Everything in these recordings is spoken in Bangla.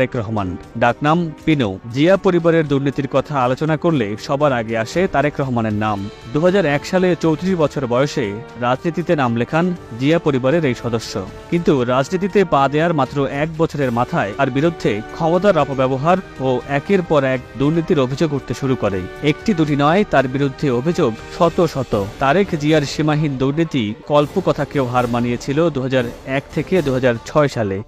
তারেক রহমান, ডাকনাম পিনু। জিয়া পরিবারের দুর্নীতির কথা আলোচনা করলে সবার আগে আসে তারেক রহমানের নাম। 2001 সালে 34 বছর বয়সে রাজনীতিতে নাম লেখান জিয়া পরিবারের এই সদস্য। কিন্তু রাজনীতিতে পা দেওয়ার মাত্র 1 বছরের মাথায় তার বিরুদ্ধে ক্ষমতার অপব্যবহার ও একের পর এক দুর্নীতির অভিযোগ উঠতে শুরু করে। একটি দুটি নয়, তার বিরুদ্ধে অভিযোগ শত শত। তারেক জিয়ার সীমাহীন দুর্নীতি কল্পকথাকেও হার মানিয়েছিল 2001 থেকে 2006 সালে।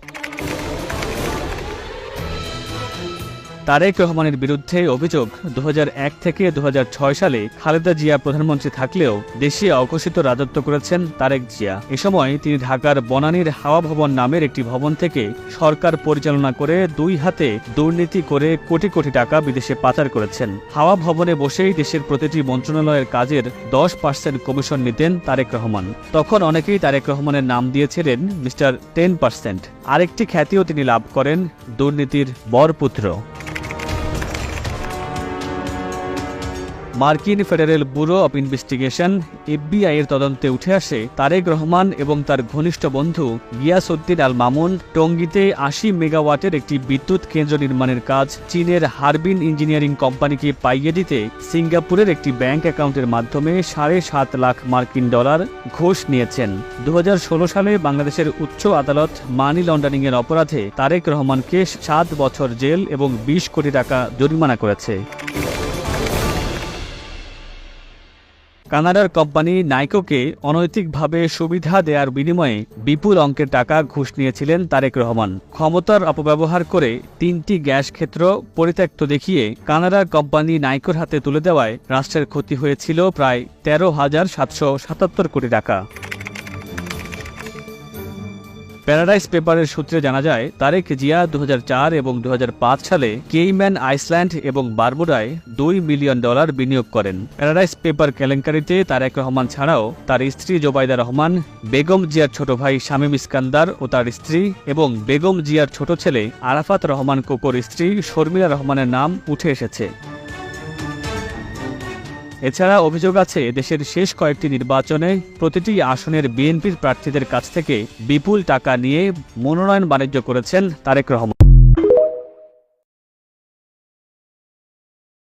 তারেক রহমানের বিরুদ্ধে অভিযোগ 2001 থেকে 2006 সালে খালেদা জিয়া প্রধানমন্ত্রী থাকলেও দেশে অঘোষিত রাজত্ব করেছেন তারেক জিয়া। এ সময় তিনি ঢাকার বনানীর হাওয়া ভবন নামের একটি ভবন থেকে সরকার পরিচালনা করে 2 হাতে দুর্নীতি করে কোটি কোটি টাকা বিদেশে পাচার করেছেন। হাওয়া ভবনে বসেই দেশের প্রতিটি মন্ত্রণালয়ের কাজের 10% কমিশন নিতেন তারেক রহমান। তখন অনেকেই তারেক রহমানের নাম দিয়েছিলেন মিস্টার 10%। আরেকটি খ্যাতিও তিনি লাভ করেন, দুর্নীতির বরপুত্র। মার্কিন federal bureau of investigation FBI এর তদন্তে উঠে আসে তারেক রহমান এবং তার ঘনিষ্ঠ বন্ধু গিয়াসউদ্দিন আল মামুন টঙ্গীতে 80 মেগাওয়াটের একটি বিদ্যুৎ কেন্দ্র নির্মাণের কাজ চীনের হারবিন ইঞ্জিনিয়ারিং কোম্পানিকে পাইয়ে দিতে সিঙ্গাপুরের একটি ব্যাংক অ্যাকাউন্টের মাধ্যমে $7.5 লাখ মার্কিন ডলার ঘুষ নিয়েছেন। 2016 সালে বাংলাদেশের উচ্চ আদালত মানি লন্ডারিংয়ের অপরাধে তারেক রহমানকে 7 বছর জেল এবং 20 কোটি টাকা জরিমানা করেছে। কানাডার কোম্পানি নাইকোকে অনৈতিকভাবে সুবিধা দেওয়ার বিনিময়ে বিপুল অঙ্কের টাকা ঘুষ নিয়েছিলেন তারেক রহমান। ক্ষমতার অপব্যবহার করে 3টি গ্যাস ক্ষেত্র পরিত্যক্ত দেখিয়ে কানাডার কোম্পানি নাইকোর হাতে তুলে দেওয়ায় রাষ্ট্রের ক্ষতি হয়েছিল প্রায় 13,777 কোটি টাকা। প্যারাডাইস পেপারের সূত্রে জানা যায়, তারেক জিয়া 2004 এবং 2005 সালে কেইম্যান আইসল্যান্ড এবং বারমুডায় $2 মিলিয়ন বিনিয়োগ করেন। প্যারাডাইস পেপার কেলেঙ্কারিতে তারেক রহমান ছাড়াও তার স্ত্রী জোবাইদা রহমান, বেগম জিয়ার ছোট ভাই শামীম ইস্কান্দার ও তার স্ত্রী এবং বেগম জিয়ার ছোট ছেলে আরাফাত রহমান কোকোর স্ত্রী শর্মিলা রহমানের নাম উঠে এসেছে। এছাড়া অভিযোগ আছে দেশের শেষ কয়েকটি নির্বাচনে প্রতিটি আসনের বিএনপির প্রার্থীদের কাছ থেকে বিপুল টাকা নিয়ে মনোনয়ন বাণিজ্য করেছেন তারেক রহমান।